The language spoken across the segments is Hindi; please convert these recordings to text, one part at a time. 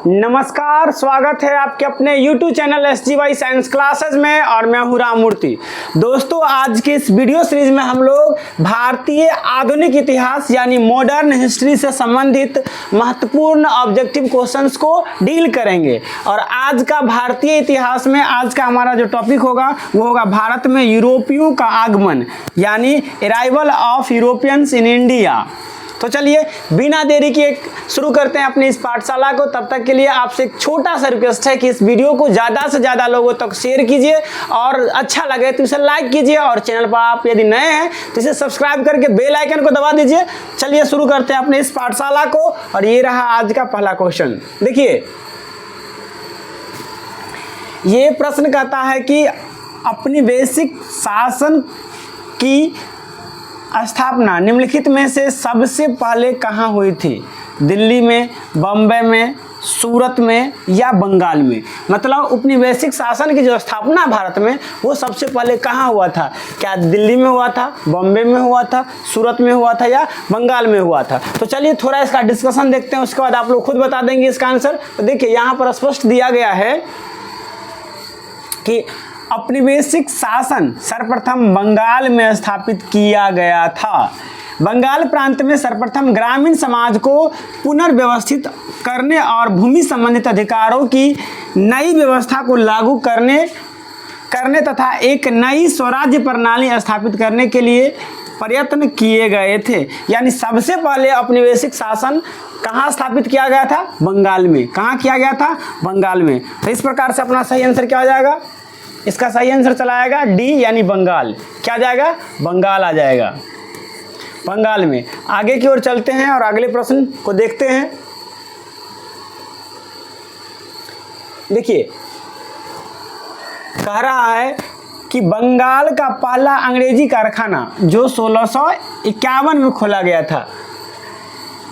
नमस्कार, स्वागत है आपके अपने YouTube channel SGY science classes में और मैं हूं राममूर्ति। दोस्तों, आज के इस वीडियो सीरीज में हम लोग भारतीय आधुनिक इतिहास यानी मॉडर्न हिस्ट्री से संबंधित महत्वपूर्ण ऑब्जेक्टिव क्वेश्चंस को डील करेंगे। और आज का भारतीय इतिहास में आज का हमारा जो टॉपिक होगा वो होगा भारत में यूरोपियों का आगमन यानी arrival of Europeans in India. तो चलिए बिना देरी के शुरू करते हैं अपनी इस पाठशाला को। तब तक के लिए आपसे एक छोटा सा रिक्वेस्ट है कि इस वीडियो को ज़्यादा से ज़्यादा लोगों तक शेयर कीजिए और अच्छा लगे तो इसे लाइक कीजिए और चैनल पर आप यदि नए हैं तो इसे सब्सक्राइब करके बेल आइकन को दबा दीजिए। चलिए शुरू करते हैं अपने इस पाठशाला को। और ये रहा आज का पहला क्वेश्चन। देखिए, ये प्रश्न कहता है कि अपनी बेसिक शासन की स्थापना निम्नलिखित में से सबसे पहले कहाँ हुई थी? दिल्ली में, बम्बई में, सूरत में या बंगाल में? मतलब उपनिवेशिक शासन की जो स्थापना भारत में वो सबसे पहले कहाँ हुआ था? क्या दिल्ली में हुआ था, बॉम्बे में हुआ था, सूरत में हुआ था या बंगाल में हुआ था? तो चलिए थोड़ा इसका डिस्कशन देखते हैं, उसके बाद आप लोग खुद बता देंगे इसका आंसर। तो देखिए यहाँ पर स्पष्ट दिया गया है कि औपनिवेशिक शासन सर्वप्रथम बंगाल में स्थापित किया गया था। बंगाल प्रांत में सर्वप्रथम ग्रामीण समाज को पुनर्व्यवस्थित करने और भूमि संबंधित अधिकारों की नई व्यवस्था को लागू करने तथा एक नई स्वराज्य प्रणाली स्थापित करने के लिए प्रयत्न किए गए थे। यानी सबसे पहले औपनिवेशिक शासन कहाँ स्थापित किया गया था? बंगाल में। कहाँ किया गया था? बंगाल में। तो इस प्रकार से अपना सही आंसर क्या हो जाएगा? इसका सही आंसर चला आएगा डी यानी बंगाल। क्या जाएगा? बंगाल आ जाएगा, बंगाल में। आगे की ओर चलते हैं और अगले प्रश्न को देखते हैं। देखिए, कह रहा है कि बंगाल का पहला अंग्रेजी कारखाना जो 1651 में खोला गया था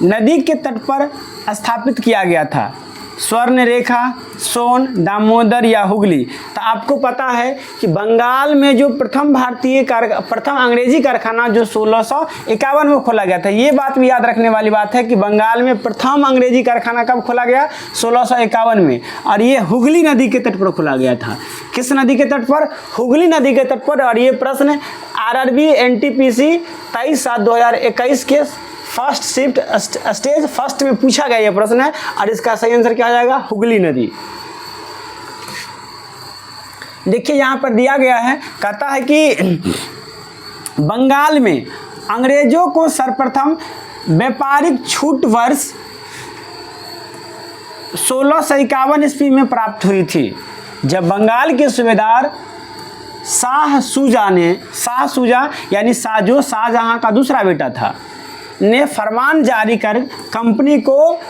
नदी के तट पर स्थापित किया गया था। स्वर्ण रेखा, सोन, दामोदर या हुगली? तो आपको पता है कि बंगाल में जो प्रथम अंग्रेजी कारखाना जो 1651 में खोला गया था, ये बात भी याद रखने वाली बात है कि बंगाल में प्रथम अंग्रेजी कारखाना कब खोला गया? 1651 में। और ये हुगली नदी के तट पर खोला गया था। किस नदी के तट पर? हुगली नदी के तट पर। और ये प्रश्न RRB NTPC 23/7/2021 के फर्स्ट शिफ्ट स्टेज फर्स्ट में पूछा गया ये प्रश्न है। और इसका सही आंसर क्या हो जाएगा? हुगली नदी। देखिए यहाँ पर दिया गया है, कहता है कि बंगाल में अंग्रेजों को सर्वप्रथम व्यापारिक छूट वर्ष 1651 ईस्वी में प्राप्त हुई थी, जब बंगाल के सूबेदार शाह सूजा यानी शाहजहां का दूसरा बेटा था ने फरमान जारी कर कंपनी को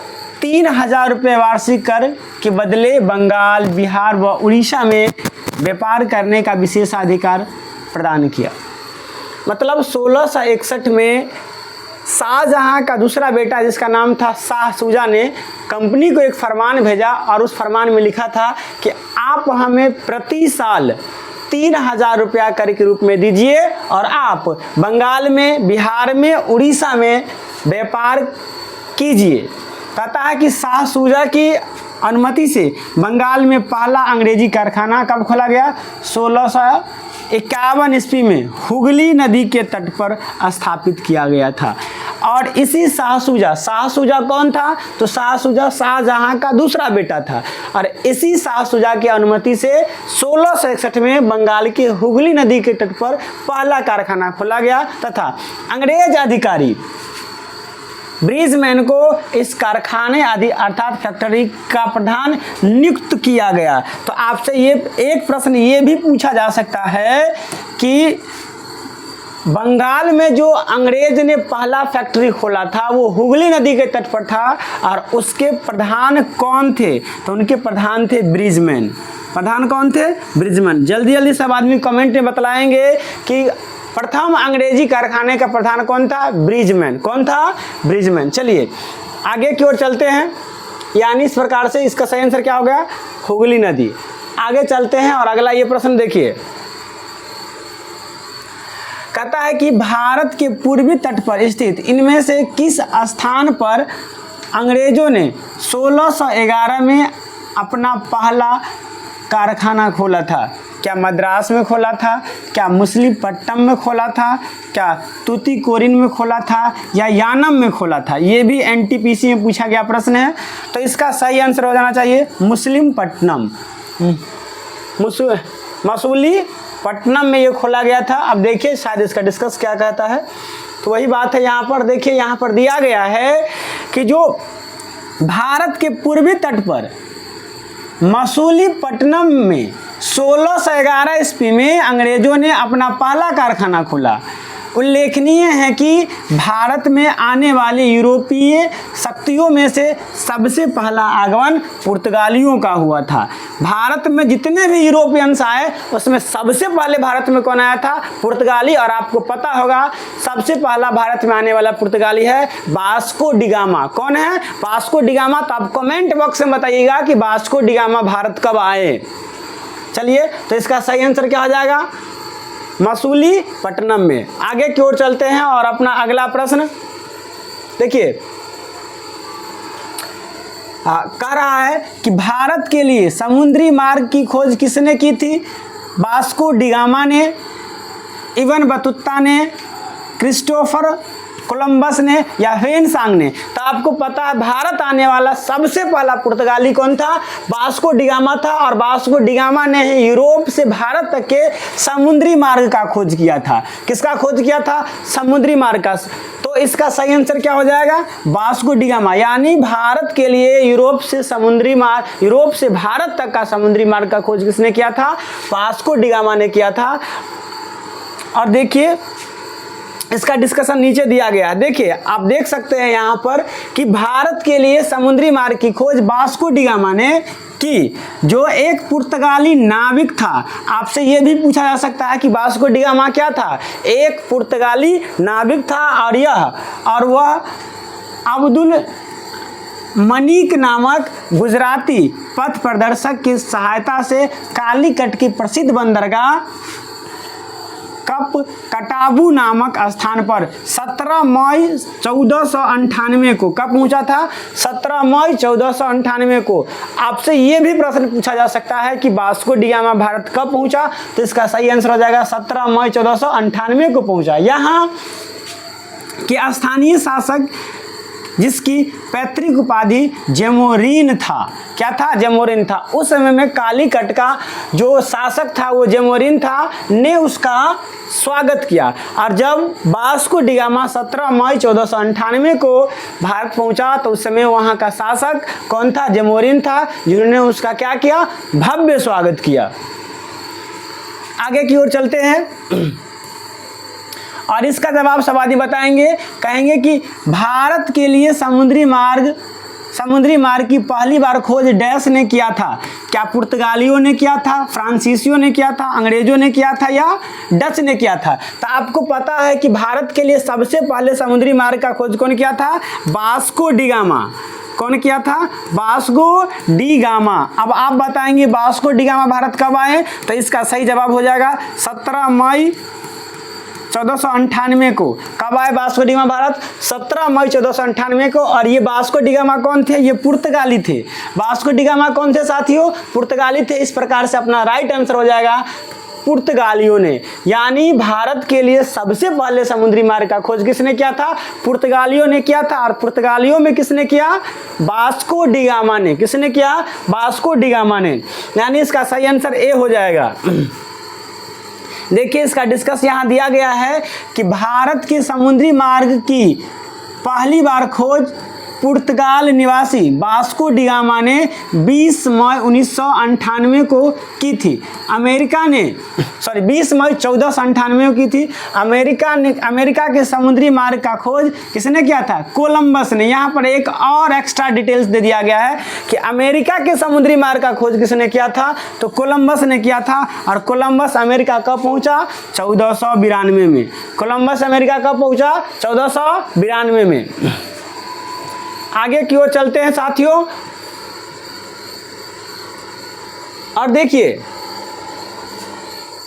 3000 रुपये वार्षिक कर के बदले बंगाल, बिहार व उड़ीसा में व्यापार करने का विशेषाधिकार प्रदान किया। मतलब 1661 में शाहजहां का दूसरा बेटा जिसका नाम था शाह सूजा ने कंपनी को एक फरमान भेजा और उस फरमान में लिखा था कि आप हमें प्रति साल 3000 रुपया कर के रूप में दीजिए और आप बंगाल में, बिहार में, उड़ीसा में व्यापार कीजिए। कहता है कि शाह सूजा की अनुमति से बंगाल में पहला अंग्रेजी कारखाना कब खोला गया? 1651 ईस्वी में हुगली नदी के तट पर स्थापित किया गया था। और इसी शाह सूजा कौन था? तो शाह सूजा शाहजहां का दूसरा बेटा था। और इसी शाह सूजा की अनुमति से 1661 में बंगाल की हुगली नदी के तट पर पहला कारखाना खोला गया तथा अंग्रेज अधिकारी ब्रिजमैन को इस कारखाने आदि अर्थात फैक्ट्री का प्रधान नियुक्त किया गया। तो आपसे ये एक प्रश्न ये भी पूछा जा सकता है कि बंगाल में जो अंग्रेज ने पहला फैक्ट्री खोला था वो हुगली नदी के तट पर था और उसके प्रधान कौन थे? तो उनके प्रधान थे ब्रिजमैन। प्रधान कौन थे? ब्रिजमैन। जल्दी जल्दी सब आदमी कमेंट में बतलाएंगे कि प्रथम अंग्रेजी कारखाने का प्रधान कौन था? ब्रिजमैन। कौन था? ब्रिजमैन। चलिए आगे की ओर चलते हैं। यानी इस प्रकार से इसका सही आंसर क्या हो गया? हुगली नदी। आगे चलते हैं और अगला ये प्रश्न देखिए, कहता है कि भारत के पूर्वी तट पर स्थित इनमें से किस स्थान पर अंग्रेजों ने 1611 में अपना पहला कारखाना खोला था? क्या मद्रास में खोला था, क्या मछलीपट्टनम में खोला था, क्या तूतीकोरिन में खोला था, या यानम में खोला था? ये भी एनटीपीसी में पूछा गया प्रश्न है। तो इसका सही आंसर हो जाना चाहिए मछलीपट्टनम, मछलीपट्टनम में ये खोला गया था। अब देखिए शायद इसका डिस्कस क्या कहता है। तो वही बात है, यहाँ पर देखिए, यहाँ पर दिया गया है कि जो भारत के पूर्वी तट पर मछलीपट्टनम में 1611 ईस्वी में अंग्रेजों ने अपना पहला कारखाना खोला। उल्लेखनीय है कि भारत में आने वाली यूरोपीय शक्तियों में से सबसे पहला आगमन पुर्तगालियों का हुआ था। भारत में जितने भी यूरोपियंस आए उसमें सबसे पहले भारत में कौन आया था? पुर्तगाली। और आपको पता होगा सबसे पहला भारत में आने वाला पुर्तगाली है वास्को डी गामा। कौन है? Vasco D gamma. तो आप कमेंट बॉक्स में बताइएगा कि वास्को डी गामा भारत कब आए। चलिए, तो इसका सही आंसर क्या हो जाएगा? मछलीपट्टनम में। आगे की ओर चलते हैं और अपना अगला प्रश्न देखिए, कह रहा है कि भारत के लिए समुद्री मार्ग की खोज किसने की थी? वास्को डी गामा ने, इबन बतूता ने, क्रिस्टोफर कोलंबस ने, या ह्वेनसांग ने? तो आपको पता है भारत आने वाला सबसे पहला पुर्तगाली कौन था? वास्को डी गामा था। और वास्को डी गामा ने यूरोप से भारत तक के समुद्री मार्ग का खोज किया था। किसका खोज किया था? समुद्री मार्ग का। तो इसका सही आंसर क्या हो जाएगा? Vasco D gamma. यानी भारत के लिए यूरोप से भारत तक का समुद्री मार्ग का खोज किसने किया था? वास्को डी गामा ने किया था। और देखिए इसका डिस्कशन नीचे दिया गया है। देखिए आप देख सकते हैं यहाँ पर कि भारत के लिए समुद्री मार्ग की खोज वास्को डी गामा ने की, जो एक पुर्तगाली नाविक था। आपसे ये भी पूछा जा सकता है कि वास्को डी गामा क्या था? एक पुर्तगाली नाविक था। और वह अब्दुल मनीक नामक गुजराती पथ प्रदर्शक की सहायता से कालीकट की प्रसिद्ध बंदरगाह कटाबू नामक स्थान पर 17 मई 1498 को कब पहुंचा था? 17 मई 1498 को। आपसे ये भी प्रश्न पूछा जा सकता है कि वास्को डी गामा भारत कब पहुंचा? तो इसका सही आंसर हो जाएगा 17 मई 1498 को पहुंचा। यहाँ के स्थानीय शासक जिसकी पैतृक उपाधि जेमोरिन था। क्या था? जेमोरिन था। उस समय में कालीकट का जो शासक था वो जेमोरिन था, ने उसका स्वागत किया। और जब वास्को डी गामा 17 मई 1498 को भारत पहुंचा तो उस समय वहाँ का शासक कौन था? जेमोरिन था, जिन्होंने उसका क्या किया? भव्य स्वागत किया। आगे की ओर चलते हैं और इसका जवाब सवादी बताएंगे। कहेंगे कि भारत के लिए समुद्री मार्ग की पहली बार खोज डैश ने किया था? क्या पुर्तगालियों ने किया था, फ्रांसीसियों ने किया था, अंग्रेजों ने किया था, या डच ने किया था? तो आपको पता है कि भारत के लिए सबसे पहले समुद्री मार्ग का खोज कौन किया था? Vasco D gamma. कौन किया था? Vasco D gamma. अब आप बताएंगे वास्को डी गामा भारत कब आए? तो इसका सही जवाब हो जाएगा 17 मई 1498 को। कब आए वास्को डी गामा भारत? 17 मई 1498 को। और ये वास्को डी गामा कौन थे? ये पुर्तगाली थे। वास्को डी गामा कौन थे साथियों? पुर्तगाली थे। इस प्रकार से अपना राइट आंसर हो जाएगा पुर्तगालियों ने। यानी भारत के लिए सबसे पहले समुद्री मार्ग का खोज किसने किया था? पुर्तगालियों ने किया था। और पुर्तगालियों में किसने किया? वास्को डी गामा ने। किसने किया? वास्को डी गामा ने। यानी इसका सही आंसर ए हो जाएगा। देखिए इसका डिस्कस यहाँ दिया गया है कि भारत के समुद्री मार्ग की पहली बार खोज पुर्तगाल निवासी वास्को डी गामा ने 20 मई 1998 को की थी। 20 मई 1498 को की थी। अमेरिका के समुद्री मार्ग का खोज किसने किया था? कोलंबस ने। यहाँ पर एक और एक्स्ट्रा डिटेल्स दे दिया गया है कि अमेरिका के समुद्री मार्ग का खोज किसने किया था? तो कोलंबस ने किया था। और कोलंबस अमेरिका कब पहुँचा? 1492 में। कोलंबस अमेरिका कब पहुँचा? 1492 में। आगे की ओर चलते हैं साथियों और देखिए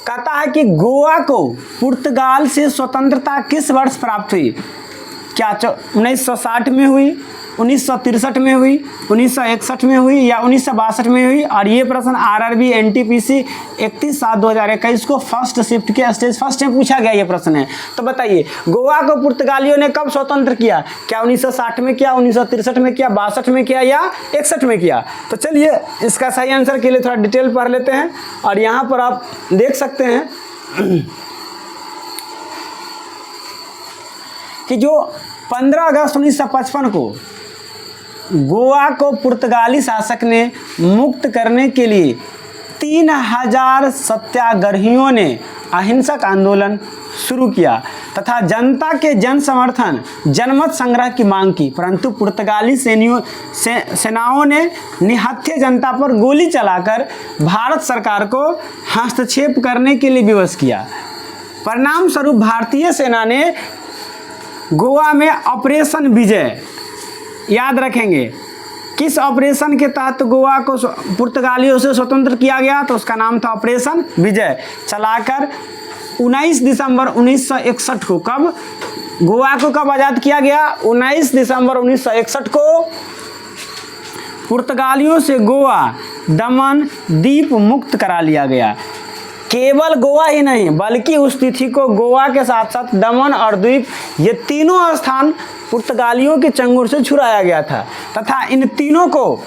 कहता है कि गोवा को पुर्तगाल से स्वतंत्रता किस वर्ष प्राप्त हुई? क्या 1960 में हुई, 1963 में हुई, 1961 में हुई या 1962 में हुई? और ये प्रश्न आरआरबी एनटीपीसी 31/7/2021 को फर्स्ट शिफ्ट के स्टेज फर्स्ट में पूछा गया ये प्रश्न है। तो बताइए गोवा को पुर्तगालियों ने कब स्वतंत्र किया? क्या 1960 में किया, 1963 में किया, 62 में किया या 61 में किया? तो चलिए इसका सही आंसर के लिए थोड़ा डिटेल पढ़ लेते हैं। और यहाँ पर आप देख सकते हैं कि जो 15 अगस्त 1955 को गोवा को पुर्तगाली शासक ने मुक्त करने के लिए 3000 सत्याग्रहियों ने अहिंसक आंदोलन शुरू किया तथा जनता के जन समर्थन जनमत संग्रह की मांग की, परंतु पुर्तगाली सेनाओं ने निहत्थे जनता पर गोली चलाकर भारत सरकार को हस्तक्षेप करने के लिए विवश किया। परिणाम स्वरूप भारतीय सेना ने गोवा में ऑपरेशन विजय, याद रखेंगे किस ऑपरेशन के तहत गोवा को पुर्तगालियों से स्वतंत्र किया गया? तो उसका नाम था ऑपरेशन विजय, चलाकर 19 दिसंबर 1961 को, कब गोवा को कब आज़ाद किया गया? 19 दिसंबर 1961 को पुर्तगालियों से गोवा, दमन, दीप मुक्त करा लिया गया। केवल गोवा ही नहीं बल्कि उस तिथि को गोवा के साथ साथ दमन और द्वीप ये तीनों स्थान पुर्तगालियों के चंगुल से छुड़ाया गया था तथा इन तीनों को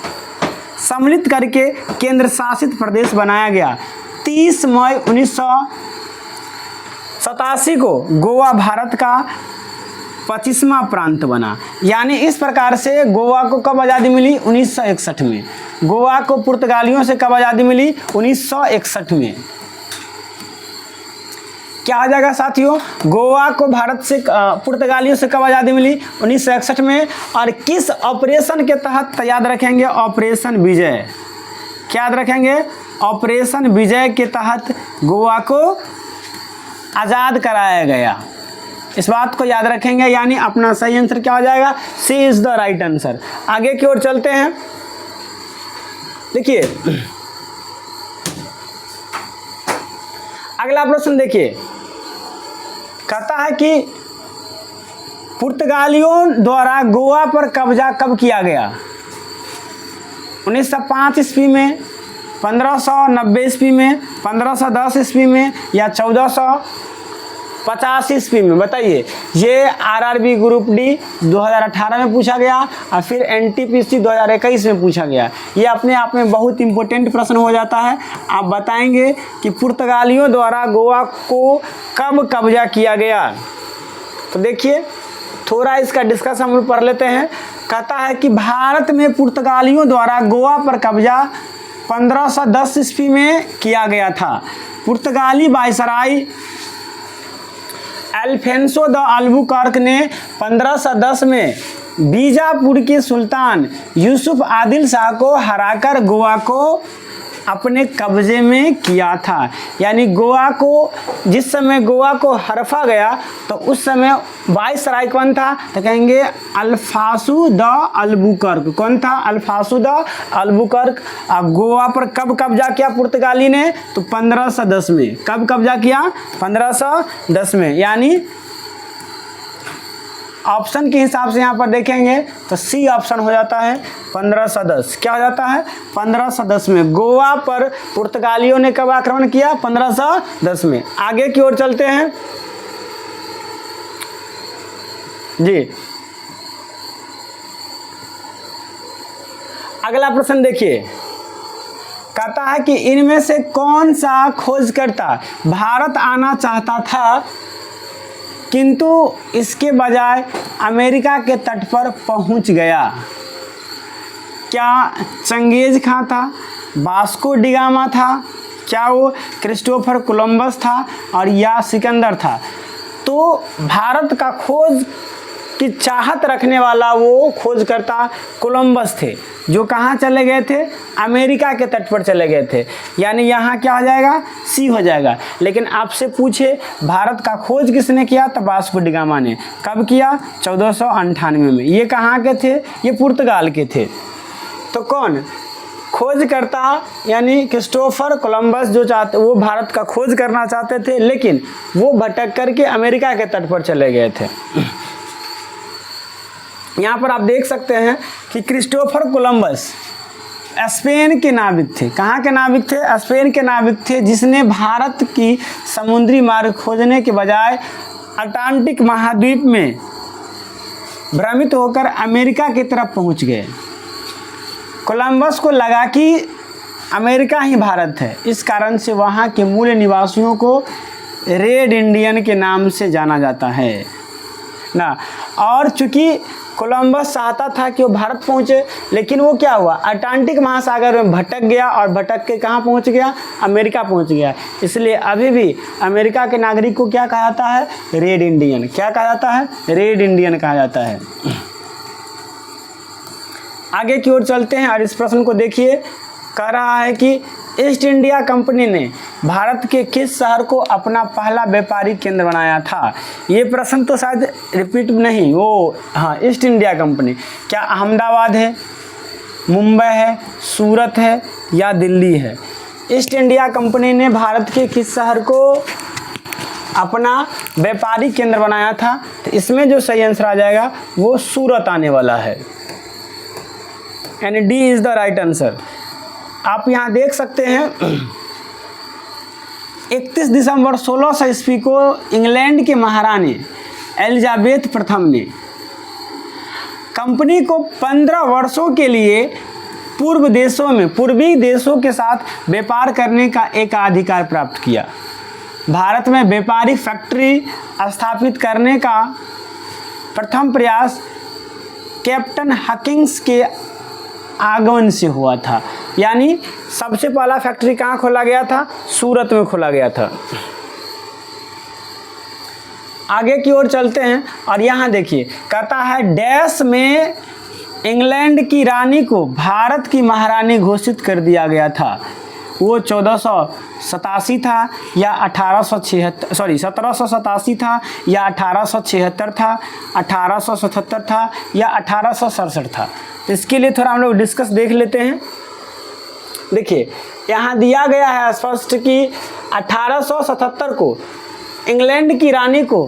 सम्मिलित करके केंद्र शासित प्रदेश बनाया गया। 30 मई 1987 को गोवा भारत का 25वां प्रांत बना। यानी इस प्रकार से गोवा को कब आज़ादी मिली? 1961 में। गोवा को पुर्तगालियों से कब आज़ादी मिली? 1961 में। क्या आ जाएगा साथियों? गोवा को भारत से पुर्तगालियों से कब आज़ादी मिली? 1961 में। और किस ऑपरेशन के तहत? याद रखेंगे ऑपरेशन विजय। क्या याद रखेंगे? ऑपरेशन विजय के तहत गोवा को आज़ाद कराया गया। इस बात को याद रखेंगे, यानी अपना सही आंसर क्या हो जाएगा? सी इज द राइट आंसर। आगे की ओर चलते हैं। देखिए अगला प्रश्न देखिए, कहता है कि पुर्तगालियों द्वारा गोवा पर कब्जा कब किया गया? 1905 ईस्वी में, 1590 ईस्वी में, 1510 ईस्वी में या 1450 ईस्वी में? बताइए। ये आरआरबी ग्रुप डी 2018 में पूछा गया और फिर एनटीपीसी 2021 में पूछा गया। ये अपने आप में बहुत इंपॉर्टेंट प्रश्न हो जाता है। आप बताएंगे कि पुर्तगालियों द्वारा गोवा को कब कब्जा किया गया। तो देखिए थोड़ा इसका डिस्कशन हम पढ़ लेते हैं। कहता है कि भारत में पुर्तगालियों द्वारा गोवा पर कब्जा 1510 ईस्वी में किया गया था। पुर्तगाली वायसराय अल्फोंसो द अल्बुकर्क ने 1510 में बीजापुर के सुल्तान यूसुफ आदिल शाह को हराकर गोवा को अपने कब्जे में किया था। यानी गोवा को जिस समय गोवा को हड़पा गया तो उस समय वायसराय कौन था? तो कहेंगे अल्फोंसो द अल्बुकर्क। कौन था? Alfonso de Albuquerque. अब गोवा पर कब कब्जा किया पुर्तगाली ने? तो 1510 में। कब कब्जा किया? 1510 में। यानी ऑप्शन के हिसाब से यहाँ पर देखेंगे तो सी ऑप्शन हो जाता है 1510। क्या हो जाता है? 1510 में गोवा पर पुर्तगालियों ने कब आक्रमण किया? 1510 में। आगे की ओर चलते हैं जी। अगला प्रश्न देखिए, कहता है कि इनमें से कौन सा खोजकर्ता भारत आना चाहता था किंतु इसके बजाय अमेरिका के तट पर पहुंच गया? क्या चंगेज खां था, वास्को डी गामा था, क्या वो क्रिस्टोफर कोलंबस था और या सिकंदर था? तो भारत का खोज की चाहत रखने वाला वो खोजकर्ता कोलंबस थे, जो कहाँ चले गए थे? अमेरिका के तट पर चले गए थे। यानी यहाँ क्या हो जाएगा? सी हो जाएगा। लेकिन आपसे पूछे भारत का खोज किसने किया? तो वास्को डी गामा ने। कब किया? 1498 में। ये कहाँ के थे? ये पुर्तगाल के थे। तो कौन खोजकर्ता? यानी क्रिस्टोफर कोलंबस जो चाहते, वो भारत का खोज करना चाहते थे, लेकिन वो भटक करके अमेरिका के तट पर चले गए थे। यहाँ पर आप देख सकते हैं कि क्रिस्टोफर कोलंबस स्पेन के नाविक थे। कहाँ के नाविक थे? स्पेन के नाविक थे, जिसने भारत की समुद्री मार्ग खोजने के बजाय अटलांटिक महाद्वीप में भ्रमित होकर अमेरिका की तरफ पहुँच गए। कोलंबस को लगा कि अमेरिका ही भारत है, इस कारण से वहाँ के मूल निवासियों को रेड इंडियन के नाम से जाना जाता है ना। और चूँकि कोलंबस चाहता था कि वो भारत पहुँचे, लेकिन वो क्या हुआ, अटलांटिक महासागर में भटक गया और भटक के कहाँ पहुँच गया? अमेरिका पहुँच गया। इसलिए अभी भी अमेरिका के नागरिक को क्या कहा जाता है? Red Indian. क्या कहा जाता है? रेड इंडियन कहा जाता है। आगे की ओर चलते हैं और इस प्रश्न को देखिए। कह रहा है कि ईस्ट इंडिया कंपनी ने भारत के किस शहर को अपना पहला व्यापारिक केंद्र बनाया था? ये प्रश्न तो शायद रिपीट नहीं, वो हाँ, ईस्ट इंडिया कंपनी क्या अहमदाबाद है, मुंबई है, सूरत है या दिल्ली है? ईस्ट इंडिया कंपनी ने भारत के किस शहर को अपना व्यापारिक केंद्र बनाया था? तो इसमें जो सही आंसर आ जाएगा वो सूरत आने वाला है, यानी D is the right answer. आप यहाँ देख सकते हैं 31 दिसंबर 1600 ईस्वी को इंग्लैंड के महारानी एलिजाबेथ प्रथम ने कंपनी को 15 वर्षों के लिए पूर्वी देशों के साथ व्यापार करने का एक अधिकार प्राप्त किया। भारत में व्यापारिक फैक्ट्री स्थापित करने का प्रथम प्रयास कैप्टन हकिंस के आगमन से हुआ था। यानी सबसे पहला फैक्ट्री कहाँ खोला गया था? सूरत में खोला गया था। आगे की ओर चलते हैं और यहाँ देखिए, कहता है डैश में इंग्लैंड की रानी को भारत की महारानी घोषित कर दिया गया था। वो 1787 था या 1787 था या 1876 था, 1877 था या 1867 था। इसके लिए थोड़ा हम लोग डिस्कस देख लेते हैं। देखिए यहाँ दिया गया है स्पष्ट कि 1877 को इंग्लैंड की रानी को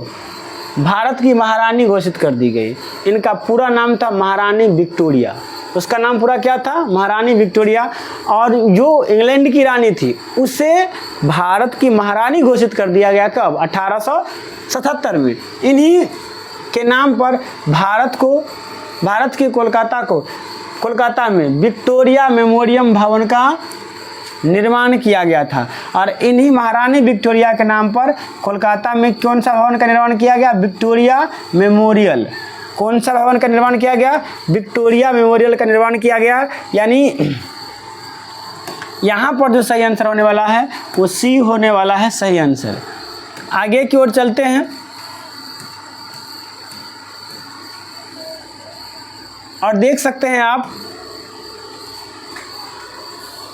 भारत की महारानी घोषित कर दी गई। इनका पूरा नाम था महारानी विक्टोरिया। उसका नाम पूरा क्या था? महारानी विक्टोरिया। और जो इंग्लैंड की रानी थी उसे भारत की महारानी घोषित कर दिया गया। कब? 1877 में। इन्हीं के नाम पर भारत के कोलकाता में विक्टोरिया मेमोरियम भवन का निर्माण किया गया था। और इन्हीं महारानी विक्टोरिया के नाम पर कोलकाता में कौन सा भवन का निर्माण किया गया? Victoria memorial. कौन सा भवन का निर्माण किया गया? विक्टोरिया मेमोरियल का निर्माण किया गया। यानी यहाँ पर जो सही आंसर होने वाला है वो सी होने वाला है सही आंसर। आगे की ओर चलते हैं और देख सकते हैं आप,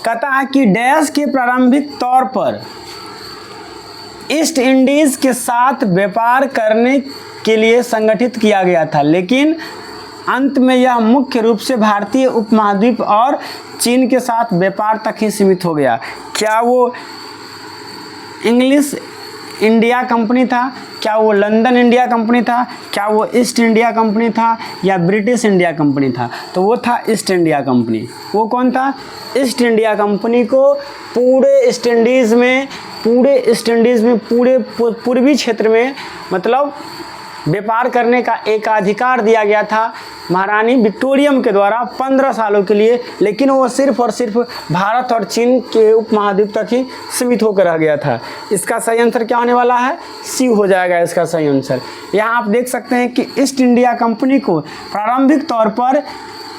कहता है कि डैश के प्रारंभिक तौर पर ईस्ट इंडीज़ के साथ व्यापार करने के लिए संगठित किया गया था, लेकिन अंत में यह मुख्य रूप से भारतीय उपमहाद्वीप और चीन के साथ व्यापार तक ही सीमित हो गया। क्या वो इंग्लिश इंडिया कंपनी था? क्या वो लंदन इंडिया कंपनी था? क्या वो ईस्ट इंडिया कंपनी था या ब्रिटिश इंडिया कंपनी था? तो वो था ईस्ट इंडिया कंपनी। वो कौन था? ईस्ट इंडिया कंपनी को पूरे ईस्ट इंडीज़ में पूरे पूर्वी क्षेत्र में मतलब व्यापार करने का एक अधिकार दिया गया था महारानी विक्टोरियम के द्वारा 15 सालों के लिए। लेकिन वो सिर्फ और सिर्फ भारत और चीन के उपमहाद्वीप तक ही सीमित होकर रह गया था। इसका सही आंसर क्या होने वाला है? सी हो जाएगा इसका सही आंसर। यहाँ आप देख सकते हैं कि ईस्ट इंडिया कंपनी को प्रारंभिक तौर पर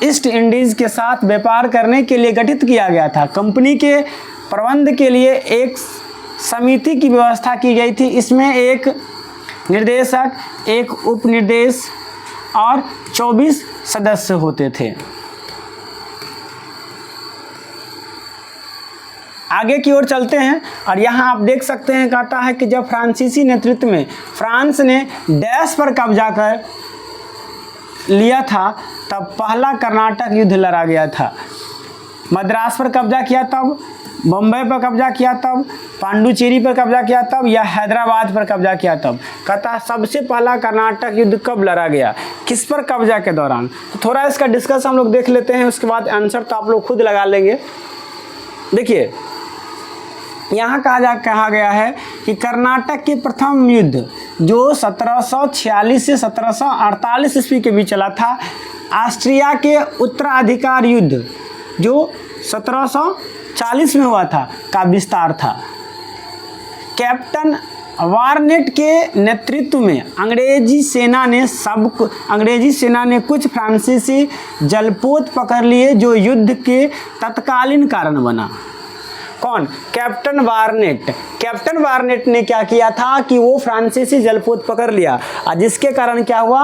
ईस्ट इंडीज़ के साथ व्यापार करने के लिए गठित किया गया था। कंपनी के प्रबंध के लिए एक समिति की व्यवस्था की गई थी। इसमें एक निर्देशक, एक उपनिर्देश और 24 सदस्य होते थे। आगे की ओर चलते हैं और यहाँ आप देख सकते हैं, कहता है कि जब फ्रांसीसी नेतृत्व में फ्रांस ने डैश पर कब्जा कर लिया था तब पहला कर्नाटक युद्ध लड़ा गया था। मद्रास पर कब्जा किया तब, बम्बई पर कब्जा किया तब, पांडुचेरी पर कब्जा किया तब या हैदराबाद पर कब्जा किया तब? कहता है सबसे पहला कर्नाटक युद्ध कब लड़ा गया, किस पर कब्जा के दौरान? तो थोड़ा इसका डिस्कस हम लोग देख लेते हैं, उसके बाद आंसर तो आप लोग खुद लगा लेंगे। देखिए यहाँ कहा गया है कि कर्नाटक के प्रथम युद्ध जो 1746 से 1748 ईस्वी के बीच चला था, ऑस्ट्रिया के उत्तराधिकार युद्ध जो 1740 में हुआ था का विस्तार था। कैप्टन वारनेट के नेतृत्व में अंग्रेजी सेना ने कुछ फ्रांसीसी जलपोत पकड़ लिए जो युद्ध के तत्कालीन कारण बना। कौन? कैप्टन वारनेट। कैप्टन वारनेट ने क्या किया था कि वो फ्रांसीसी जलपोत पकड़ लिया और जिसके कारण क्या हुआ,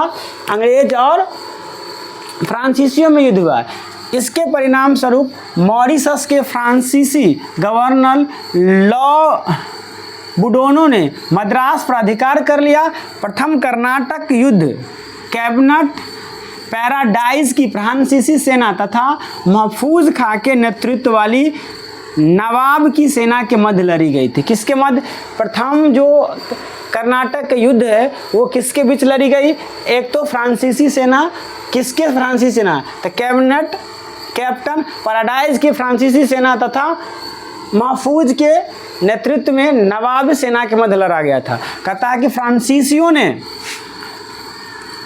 अंग्रेज और फ्रांसीसियों में युद्ध हुआ। इसके परिणाम स्वरूप मॉरिशस के फ्रांसीसी गवर्नर लॉ बुडोनो ने मद्रास पर अधिकार कर लिया। प्रथम कर्नाटक युद्ध कैबिनेट पैराडाइज की फ्रांसीसी सेना तथा महफूज खां के नेतृत्व वाली नवाब की सेना के मध्य लड़ी गई थी। किसके मध्य? प्रथम जो कर्नाटक युद्ध है वो किसके बीच लड़ी गई? एक तो फ्रांसीसी सेना, किसके फ्रांसीसी सेना? तो कैप्टन पैराडाइज की फ्रांसीसी सेना तथा महफूज के नेतृत्व में नवाब सेना के मध्य लड़ा गया था। कहता है कि फ्रांसीसियों ने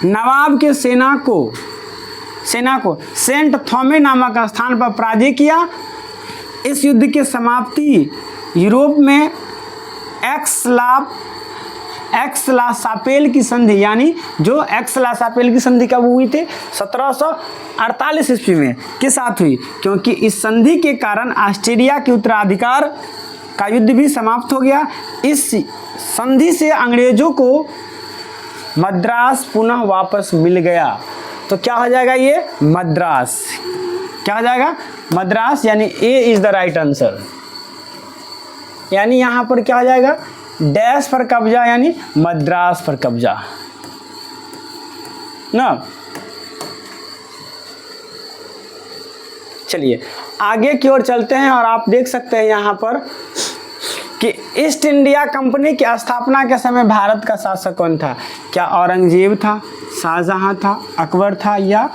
नवाब के सेना को सेंट थॉमे नामक स्थान पर पराजित किया। इस युद्ध की समाप्ति यूरोप में एक्स-ला-शापेल की संधि, यानी जो एक्स-ला-शापेल की संधि कब हुई थी? 1748 ईस्वी में के साथ हुई, क्योंकि इस संधि के कारण ऑस्ट्रिया के उत्तराधिकार का युद्ध भी समाप्त हो गया। इस संधि से अंग्रेजों को मद्रास पुनः वापस मिल गया। तो क्या हो जाएगा ये? मद्रास। क्या हो जाएगा? मद्रास, यानी ए इज द राइट आंसर। यानी यहाँ पर क्या हो जाएगा? डैश पर कब्जा, यानी मद्रास पर कब्जा ना। चलिए आगे की ओर चलते हैं और आप देख सकते हैं यहाँ पर कि ईस्ट इंडिया कंपनी की स्थापना के समय भारत का शासक कौन था? क्या औरंगजेब था, शाहजहां था, अकबर था, या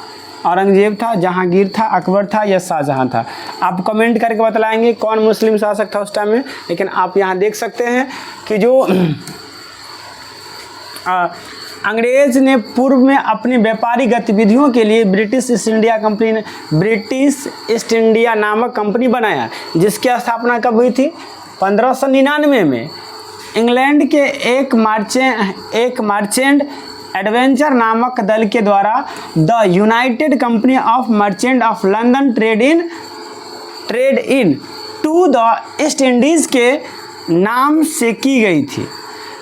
औरंगजेब था, जहांगीर था, अकबर था या शाहजहां था? आप कमेंट करके बतलाएंगे कौन मुस्लिम शासक था उस टाइम में। लेकिन आप यहाँ देख सकते हैं कि जो अंग्रेज ने पूर्व में अपनी व्यापारिक गतिविधियों के लिए ब्रिटिश ईस्ट इंडिया नामक कंपनी बनाया, जिसकी स्थापना कब हुई थी? 1599 में। इंग्लैंड के एक मर्चेंट एडवेंचर नामक दल के द्वारा the united company of merchant of London trade into the East Indies के नाम से की गई थी।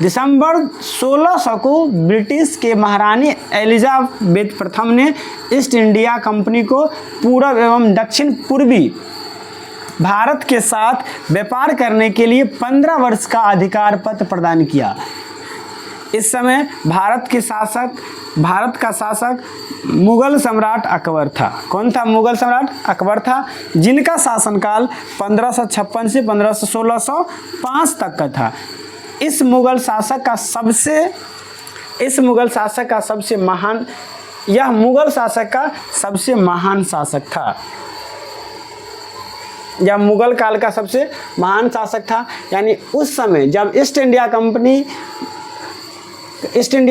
दिसंबर 1600 को ब्रिटिश के महारानी एलिजाबेथ प्रथम ने ईस्ट इंडिया कंपनी को पूर्व एवं दक्षिण पूर्वी भारत के साथ व्यापार करने के लिए 15 वर्ष का अधिकार पत्र प्रदान किया। इस समय भारत का शासक मुगल सम्राट अकबर था। कौन था? मुगल सम्राट अकबर था, जिनका शासनकाल 1556 से 1605 तक का था। इस मुगल शासक का सबसे महान शासक था। यह मुगल काल का सबसे महान शासक था। यानी उस समय जब ईस्ट इंडिया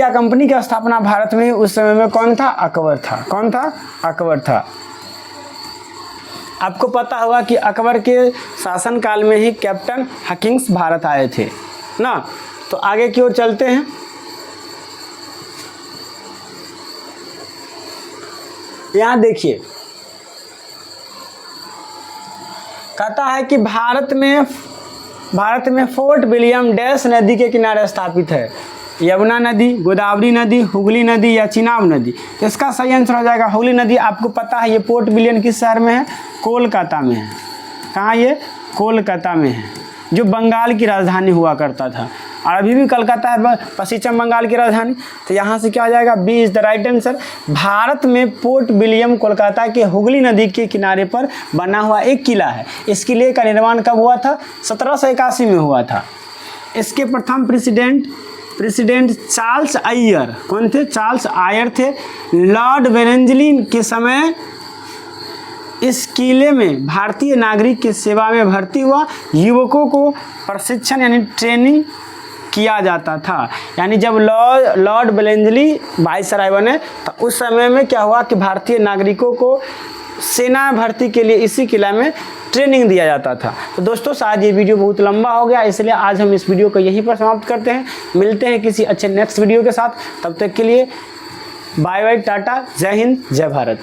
कंपनी की स्थापना भारत में, उस समय में कौन था? अकबर था। कौन था? अकबर था। आपको पता होगा कि अकबर के शासनकाल में ही कैप्टन हकिंस भारत आए थे ना। तो आगे की ओर चलते हैं। यहाँ देखिए, कहता है कि भारत में फोर्ट विलियम डैश नदी के किनारे स्थापित है। यमुना नदी, गोदावरी नदी, हुगली नदी या चिनाब नदी? तो इसका सही आंसर हो जाएगा हुगली नदी। आपको पता है ये पोर्ट विलियम किस शहर में है? कोलकाता में है। कहाँ ये? कोलकाता में है, जो बंगाल की राजधानी हुआ करता था। और अभी भी कलकत्ता है पश्चिम बंगाल की राजधानी। तो यहाँ से क्या आ जाएगा, B is the right answer. Bharat में पोर्ट विलियम कोलकाता के हुगली नदी के किनारे पर बना हुआ एक किला है। इस किले का निर्माण कब हुआ था, 1781 में हुआ था। इसके प्रथम प्रेसिडेंट चार्ल्स आयर कौन थे, चार्ल्स आयर थे। लॉर्ड वेलेंसली के समय इस किले में भारतीय नागरिक की सेवा में भर्ती हुआ युवकों को प्रशिक्षण यानी ट्रेनिंग किया जाता था। यानी जब लॉर्ड वेलेंसली वाइसराय बने तो उस समय में क्या हुआ कि भारतीय नागरिकों को सेना भर्ती के लिए इसी किला में ट्रेनिंग दिया जाता था। तो दोस्तों शायद ये वीडियो बहुत लंबा हो गया, इसलिए आज हम इस वीडियो को यहीं पर समाप्त करते हैं। मिलते हैं किसी अच्छे नेक्स्ट वीडियो के साथ, तब तक के लिए बाय बाय, टाटा, जय हिंद, जय भारत।